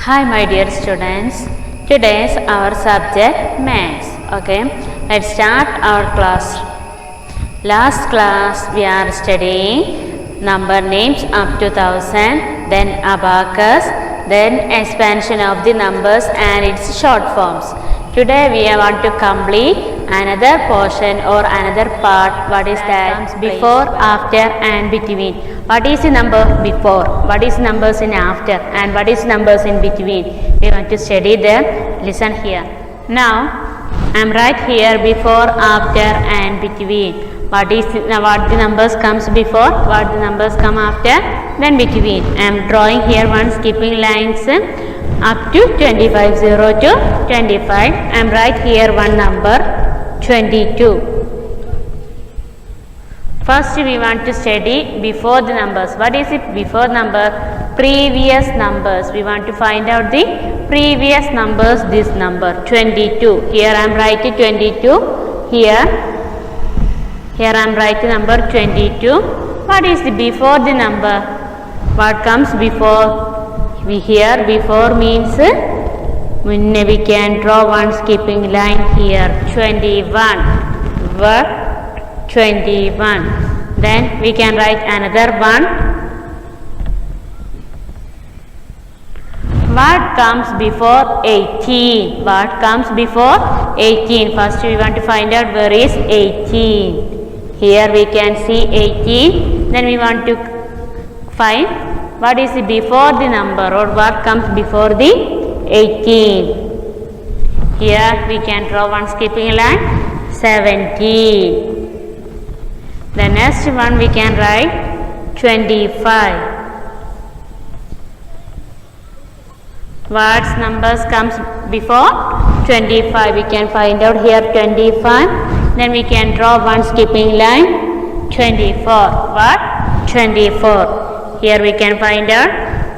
Hi my dear students, today's our subject maths. Okay, let's start our class. Last class we are studying number names up to 1000, then abacus, then expansion of the numbers and its short forms. Today we want to complete another portion or another part. What is that? Before, after and between. What is the number before? What is numbers in after? And what is numbers in between? We want to study them. Listen here. Now I am right here before, after and between. What the numbers comes before? What the numbers come after? Then between. I am drawing here one skipping lines up to 25, 0 to 25. I am right here one number 22. First we want to study before the numbers. What is it before number? Previous numbers. We want to find out the previous numbers. This number 22. Here I am writing 22. Here I am writing number 22. What is the before the number? What comes before? Here before means we can draw one skipping line here. 21. What? 21. Then we can write another one. What comes before 18? What comes before 18? First we want to find out where is 18. Here we can see 18. Then we want to find what is before the number or what comes before the 18. Here we can draw one skipping line. 17. The next one we can write 25. What numbers comes before 25? We can find out here 25. Then we can draw one skipping line 24. What? 24. Here we can find out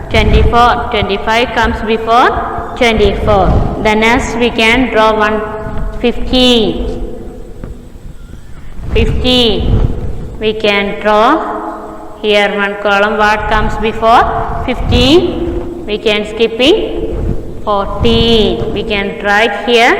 24. 25 comes before 24. The next we can draw one 15. 15. We can draw here one column. What comes before 15? We can skipping 14. We can write here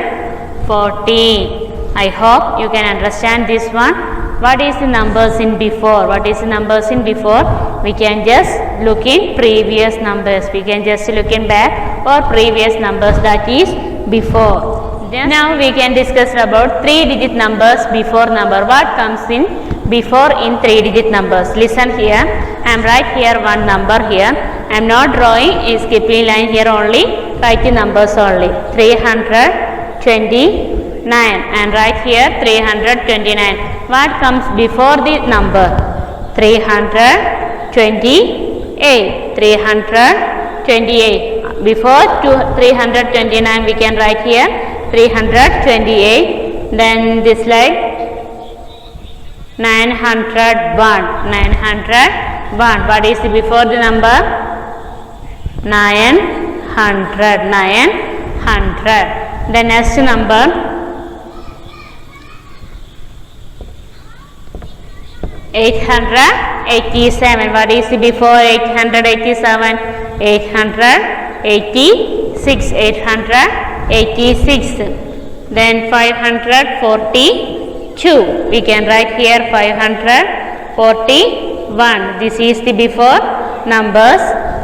14. I hope you can understand this one. What is the numbers in before? What is the numbers in before? We can just look in previous numbers. We can just look in back or previous numbers, that is before. Now we can discuss about 3-digit numbers before number. What comes in before in 3-digit numbers? Listen here. I am right here one number here. I am not drawing a skipping line here, only write the numbers only. 329 and right here 329. What comes before the number? 328. 328. Before 329 we can write here 328. Then this like 901. 901. What is before the number? 900. 900. The next number 887. What is before 887? 886. 886. Then 542. We can write here 541. This is the before numbers.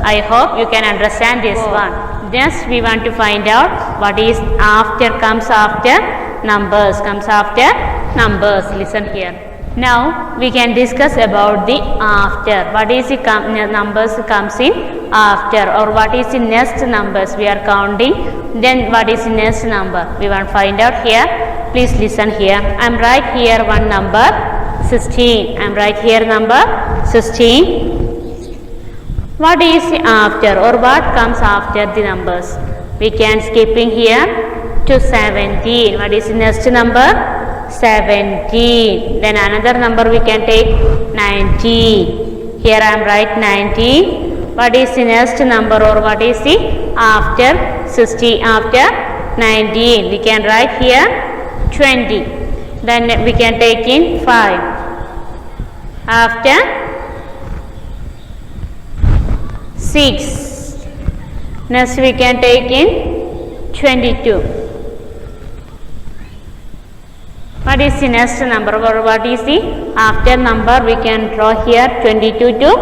I hope you can understand this one. Just we want to find out what is after, comes after numbers, comes after numbers. Listen here. Now we can discuss about the after. What is the numbers comes in after, or what is the next numbers we are counting? Then what is the next number? We want to find out here. Please listen here. I am right here one number 16. I am right here number 16. What is after or what comes after the numbers? We can skipping here to 17. What is the next number? 17. Then another number we can take 19. Here I am right 19. What is the next number or what is the after 60? After 19 we can write here 20. Then we can take in 5. After 6. Next we can take in 22. What is the next number, or what is the after number? We can draw here 22 to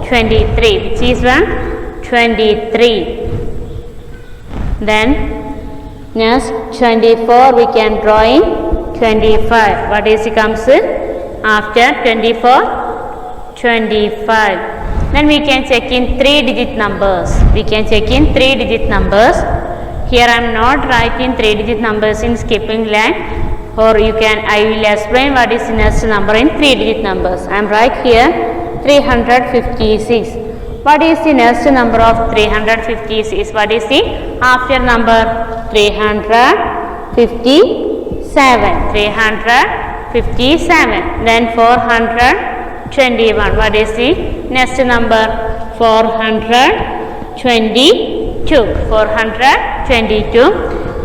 23, which is 23. Then next 24 we can draw in 25. What is it comes after 24? 25. Then we can check in 3-digit numbers. We can check in 3-digit numbers. Here I am not writing 3-digit numbers in skipping line, or I will explain what is the next number in 3-digit numbers. I am right here 356. What is the next number of 356? What is the after number? 357. 357. Then 421. What is the next number? 422. 422.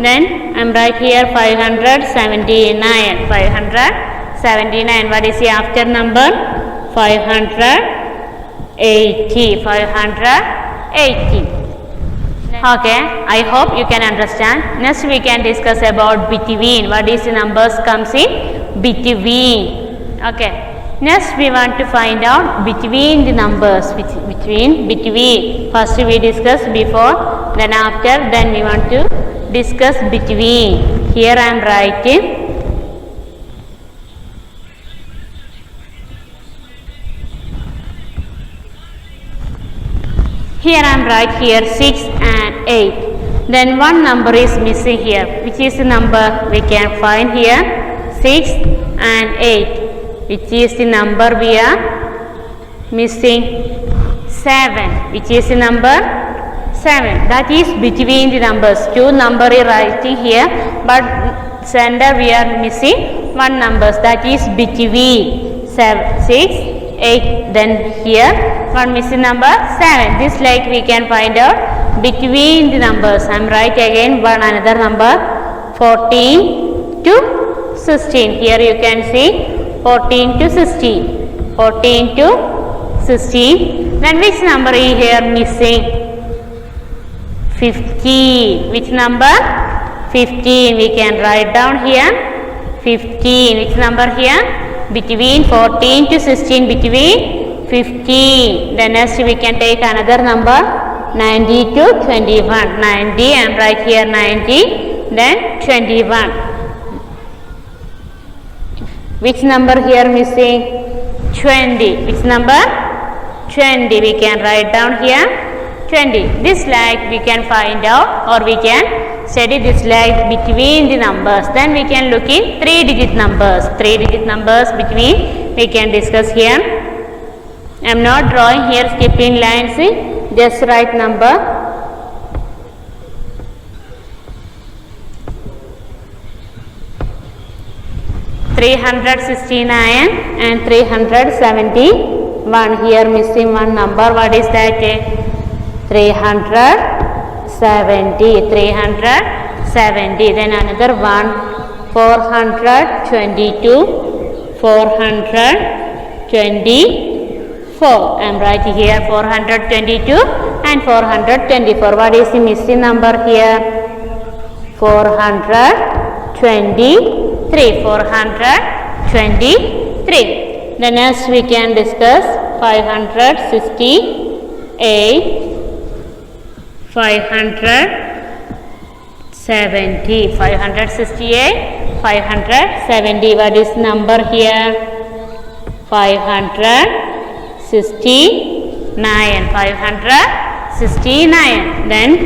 Then I am right here 579. 579. What is the after number? 580. 580. Okay, I hope you can understand. Next we can discuss about between. What is the numbers comes in between. Okay, next we want to find out between the numbers. Between. First we discuss before, then after, then we want to discuss between. Here I am writing Here I am right here 6 and 8. Then one number is missing here. Which is the number we can find here? 6 and 8. Which is the number we are missing? 7. Which is the number? 7. That is between the numbers. Two number is writing here, but center we are missing one numbers. That is between 6, 8. Then here one missing number 7. This like we can find out between the numbers. I am right again one another number 14 to 16. Here you can see 14 to 16. 14 to 16. Then which number is here missing? 15. Which number? 15. We can write down here 15. Which number here? Between 14 to 16. Between 15. Then next we can take another number 90 to 21. 90. I am right here 90. Then 21. Which number here missing? 20. Which number? 20. We can write down here 20. This like we can find out, or we can study this like between the numbers. Then we can look in 3-digit numbers. 3-digit numbers between we can discuss here. I am not drawing here skipping lines. Just write number. $369 and 371. Here missing one number. What is that? 370. 370. Then another one 422. 424. I am writing here 422 and 424. What is the missing number here? 423. 423. Then next we can discuss 568, 570. 568, 570. What is number here? 569. 569. Then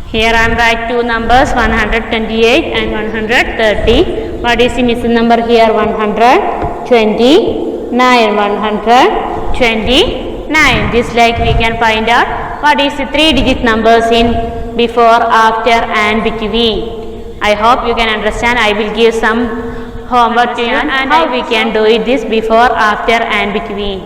here I am write two numbers 128 and 130. What is the missing number here? 129. 129. This like we can find out what is the 3-digit numbers in before, after and between. I hope you can understand. I will give some homework to you and how we can do it this before, after and between.